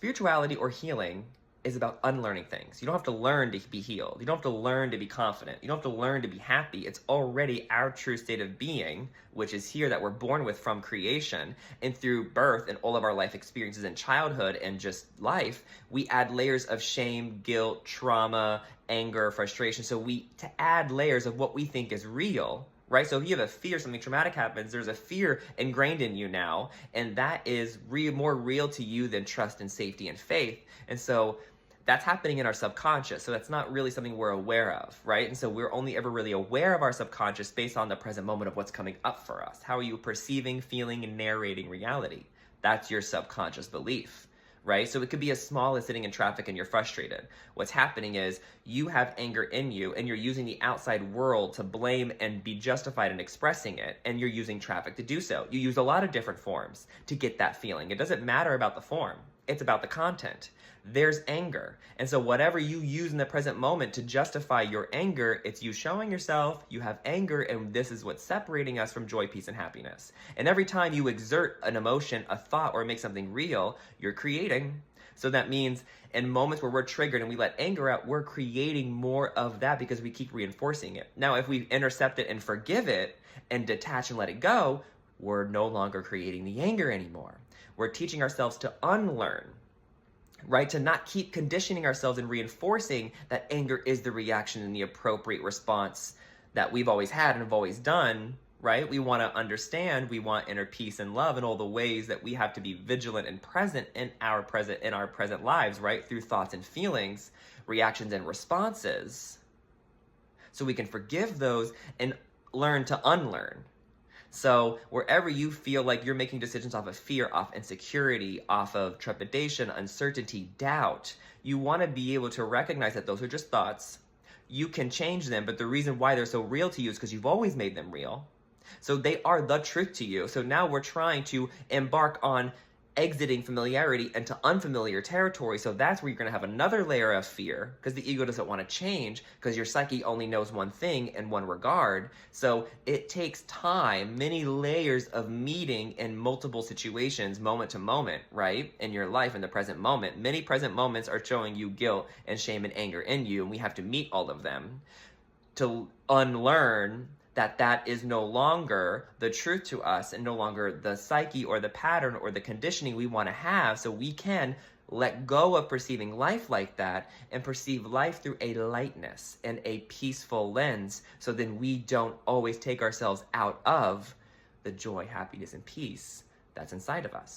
spirituality or healing is about unlearning things. You don't have to learn to be healed. You don't have to learn to be confident. You don't have to learn to be happy. It's already our true state of being, which is here that we're born with from creation. And through birth and all of our life experiences in childhood and just life, we add layers of shame, guilt, trauma, anger, frustration. So to add layers of what we think is real, right? So if you have a fear, something traumatic happens, there's a fear ingrained in you now, and that is more real to you than trust and safety and faith. And so that's happening in our subconscious. So that's not really something we're aware of, right? And so we're only ever really aware of our subconscious based on the present moment of what's coming up for us. How are you perceiving, feeling, and narrating reality? That's your subconscious belief, right? So it could be as small as sitting in traffic and you're frustrated. What's happening is you have anger in you and you're using the outside world to blame and be justified in expressing it. And you're using traffic to do so. You use a lot of different forms to get that feeling. It doesn't matter about the form. It's about the content. There's anger. And so whatever you use in the present moment to justify your anger, it's you showing yourself you have anger, and this is what's separating us from joy, peace, and happiness. And every time you exert an emotion, a thought, or make something real, you're creating. So that means in moments where we're triggered and we let anger out, we're creating more of that because we keep reinforcing it. Now, if we intercept it and forgive it and detach and let it go, we're no longer creating the anger anymore. We're teaching ourselves to unlearn, right? To not keep conditioning ourselves and reinforcing that anger is the reaction and the appropriate response that we've always had and have always done, right? We want to understand, we want inner peace and love and all the ways that we have to be vigilant and present in our present lives, right? Through thoughts and feelings, reactions and responses. So we can forgive those and learn to unlearn. So wherever you feel like you're making decisions off of fear, off insecurity, off of trepidation, uncertainty, doubt, you want to be able to recognize that those are just thoughts. You can change them, but the reason why they're so real to you is because you've always made them real. So they are the truth to you. So now we're trying to embark on exiting familiarity into unfamiliar territory. So that's where you're going to have another layer of fear because the ego doesn't want to change because your psyche only knows one thing in one regard. So it takes time, many layers of meeting in multiple situations, moment to moment, right? In your life, in the present moment. Many present moments are showing you guilt and shame and anger in you, and we have to meet all of them to unlearn that is no longer the truth to us and no longer the psyche or the pattern or the conditioning we want to have, so we can let go of perceiving life like that and perceive life through a lightness and a peaceful lens, so then we don't always take ourselves out of the joy, happiness, and peace that's inside of us.